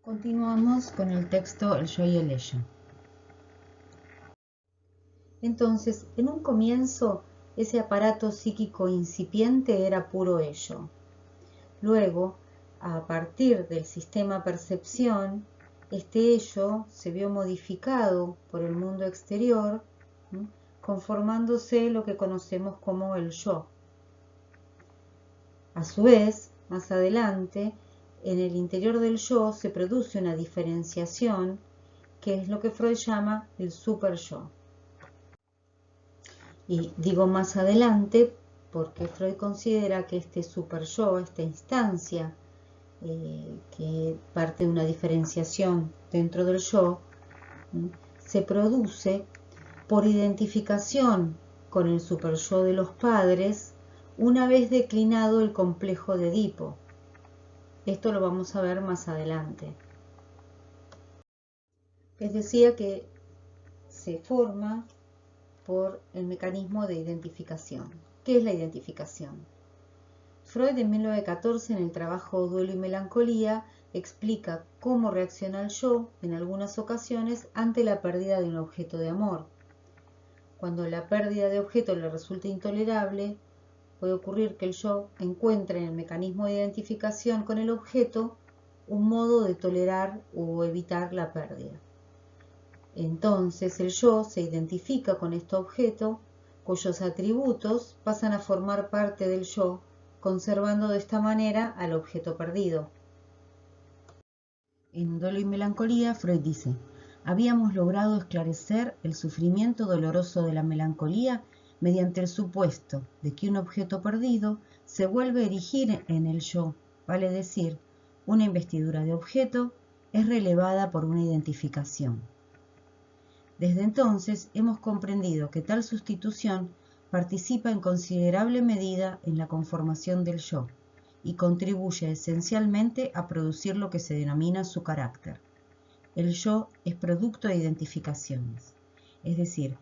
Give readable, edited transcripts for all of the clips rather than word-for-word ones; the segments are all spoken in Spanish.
Continuamos con el texto El yo y el ella. Entonces, en un comienzo, ese aparato psíquico incipiente era puro ello. Luego, a partir del sistema percepción, este ello se vio modificado por el mundo exterior, conformándose lo que conocemos como el yo. A su vez, más adelante, en el interior del yo se produce una diferenciación que es lo que Freud llama el super-yo. Y digo más adelante porque Freud considera que este super-yo, esta instancia que parte de una diferenciación dentro del yo, se produce por identificación con el super-yo de los padres una vez declinado el complejo de Edipo. Esto lo vamos a ver más adelante. Les decía que se forma por el mecanismo de identificación. ¿Qué es la identificación? Freud en 1914 en el trabajo Duelo y Melancolía explica cómo reacciona el yo en algunas ocasiones ante la pérdida de un objeto de amor. Cuando la pérdida de objeto le resulta intolerable, puede ocurrir que el yo encuentre en el mecanismo de identificación con el objeto un modo de tolerar o evitar la pérdida. Entonces el yo se identifica con este objeto, cuyos atributos pasan a formar parte del yo, conservando de esta manera al objeto perdido. En Duelo y Melancolía, Freud dice: habíamos logrado esclarecer el sufrimiento doloroso de la melancolía mediante el supuesto de que un objeto perdido se vuelve a erigir en el yo, vale decir, una investidura de objeto es relevada por una identificación. Desde entonces hemos comprendido que tal sustitución participa en considerable medida en la conformación del yo y contribuye esencialmente a producir lo que se denomina su carácter. El yo es producto de identificaciones, es decir,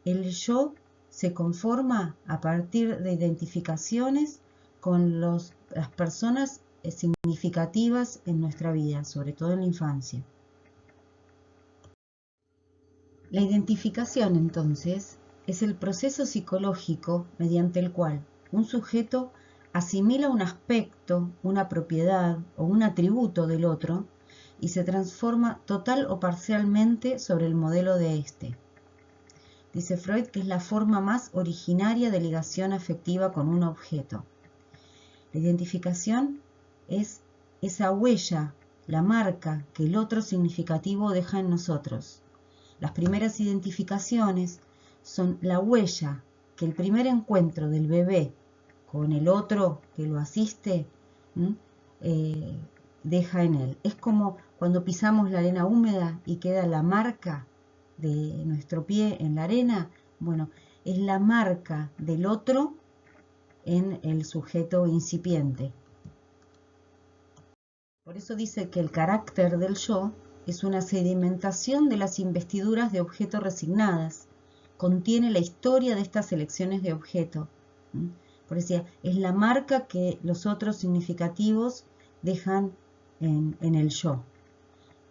el yo se conforma a partir de identificaciones con las personas significativas en nuestra vida, sobre todo en la infancia. La identificación, entonces, es el proceso psicológico mediante el cual un sujeto asimila un aspecto, una propiedad o un atributo del otro y se transforma total o parcialmente sobre el modelo de éste. Dice Freud que es la forma más originaria de ligación afectiva con un objeto. La identificación es esa huella, la marca que el otro significativo deja en nosotros. Las primeras identificaciones son la huella que el primer encuentro del bebé con el otro que lo asiste deja en él. Es como cuando pisamos la arena húmeda y queda la marca de nuestro pie en la arena. Bueno, es la marca del otro en el sujeto incipiente. Por eso dice que el carácter del yo es una sedimentación de las investiduras de objeto resignadas. Contiene la historia de estas elecciones de objeto. Por eso es la marca que los otros significativos dejan en el yo.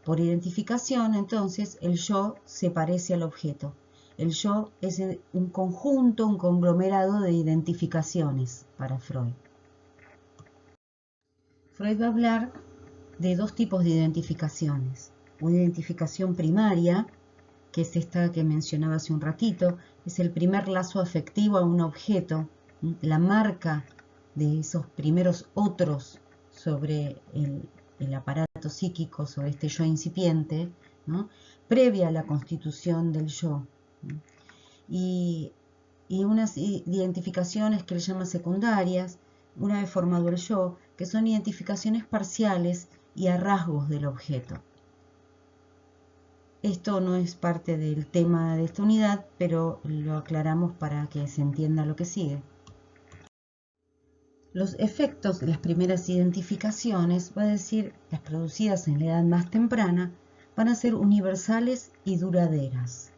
Por identificación, entonces, el yo se parece al objeto. El yo es un conjunto, un conglomerado de identificaciones para Freud. Freud va a hablar de dos tipos de identificaciones. Una identificación primaria, que es esta que mencionaba hace un ratito, es el primer lazo afectivo a un objeto, la marca de esos primeros otros sobre el aparato psíquico, sobre este yo incipiente, ¿no? Previa a la constitución del yo. Y unas identificaciones que él llama secundarias, una vez formado el yo, que son identificaciones parciales y a rasgos del objeto. Esto no es parte del tema de esta unidad, pero lo aclaramos para que se entienda lo que sigue. Los efectos de las primeras identificaciones, va a decir, las producidas en la edad más temprana, van a ser universales y duraderas.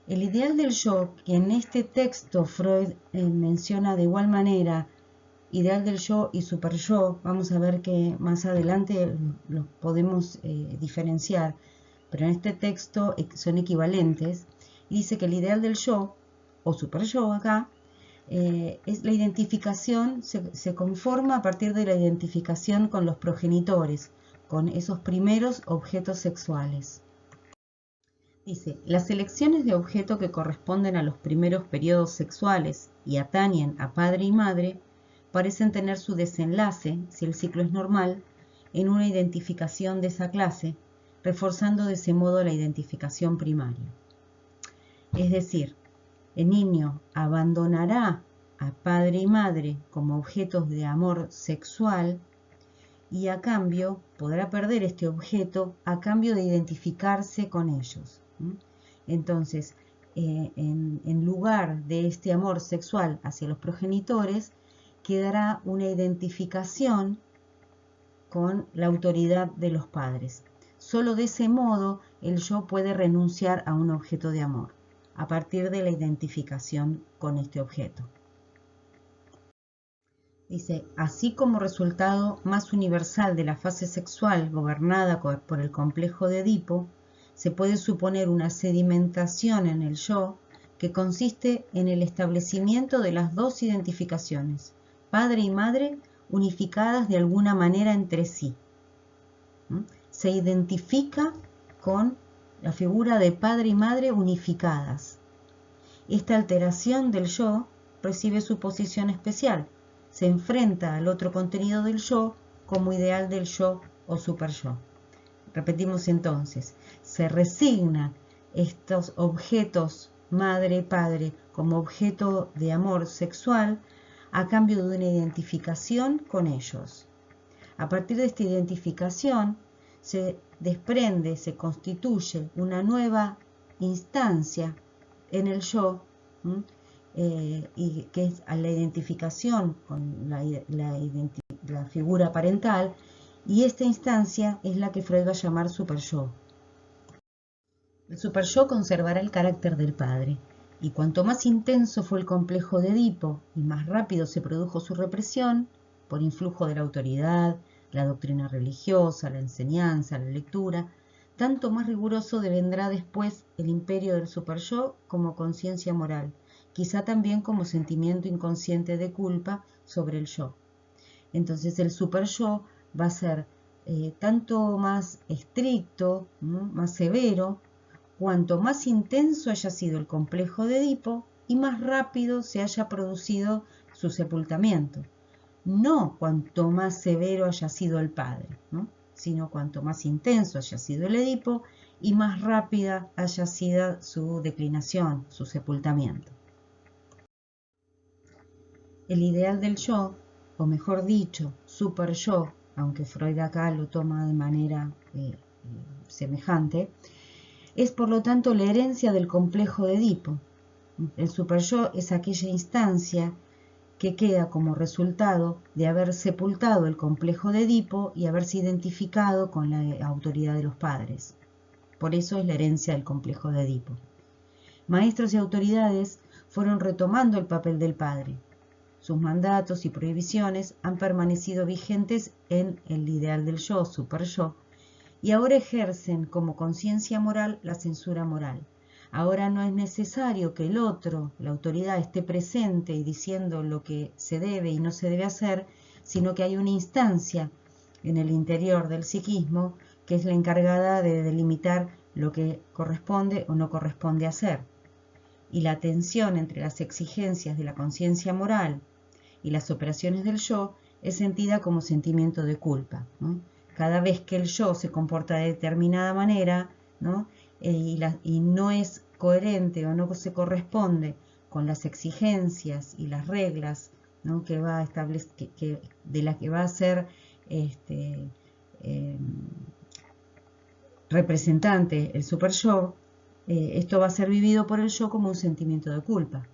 El ideal del yo, que en este texto Freud menciona de igual manera ideal del yo y super yo, vamos a ver que más adelante los podemos diferenciar, pero en este texto son equivalentes. Y dice que el ideal del yo, o super yo acá, es la identificación, se conforma a partir de la identificación con los progenitores, con esos primeros objetos sexuales. Dice, las elecciones de objeto que corresponden a los primeros periodos sexuales y atañen a padre y madre parecen tener su desenlace, si el ciclo es normal, en una identificación de esa clase, reforzando de ese modo la identificación primaria. Es decir, el niño abandonará a padre y madre como objetos de amor sexual y a cambio podrá perder este objeto a cambio de identificarse con ellos. Entonces, en lugar de este amor sexual hacia los progenitores, quedará una identificación con la autoridad de los padres. Solo de ese modo el yo puede renunciar a un objeto de amor, a partir de la identificación con este objeto. Dice, así como resultado más universal de la fase sexual gobernada por el complejo de Edipo, se puede suponer una sedimentación en el yo que consiste en el establecimiento de las dos identificaciones, padre y madre, unificadas de alguna manera entre sí. Se identifica con la figura de padre y madre unificadas. Esta alteración del yo recibe su posición especial. Se enfrenta al otro contenido del yo como ideal del yo o super yo. Repetimos entonces, se resigna estos objetos madre-padre como objeto de amor sexual a cambio de una identificación con ellos. A partir de esta identificación se desprende, se constituye una nueva instancia en el yo, y que es a la identificación con la figura parental, y esta instancia es la que Freud va a llamar superyo. El superyo conservará el carácter del padre, y cuanto más intenso fue el complejo de Edipo y más rápido se produjo su represión, por influjo de la autoridad, la doctrina religiosa, la enseñanza, la lectura, tanto más riguroso devendrá después el imperio del superyo como conciencia moral, quizá también como sentimiento inconsciente de culpa sobre el yo. Entonces el superyo va a ser tanto más estricto, más severo, cuanto más intenso haya sido el complejo de Edipo y más rápido se haya producido su sepultamiento. No cuanto más severo haya sido el padre, sino cuanto más intenso haya sido el Edipo y más rápida haya sido su declinación, su sepultamiento. El ideal del yo, o mejor dicho, super yo, aunque Freud acá lo toma de manera semejante, es por lo tanto la herencia del complejo de Edipo. El superyo es aquella instancia que queda como resultado de haber sepultado el complejo de Edipo y haberse identificado con la autoridad de los padres. Por eso es la herencia del complejo de Edipo. Maestros y autoridades fueron retomando el papel del padre. Sus mandatos y prohibiciones han permanecido vigentes en el ideal del yo, superyo, y ahora ejercen como conciencia moral la censura moral. Ahora no es necesario que el otro, la autoridad, esté presente y diciendo lo que se debe y no se debe hacer, sino que hay una instancia en el interior del psiquismo que es la encargada de delimitar lo que corresponde o no corresponde hacer. Y la tensión entre las exigencias de la conciencia moral y las operaciones del yo es sentida como sentimiento de culpa, Cada vez que el yo se comporta de determinada manera, y no es coherente o no se corresponde con las exigencias y las reglas, que va a establecer, de las que va a ser representante el superyo, esto va a ser vivido por el yo como un sentimiento de culpa.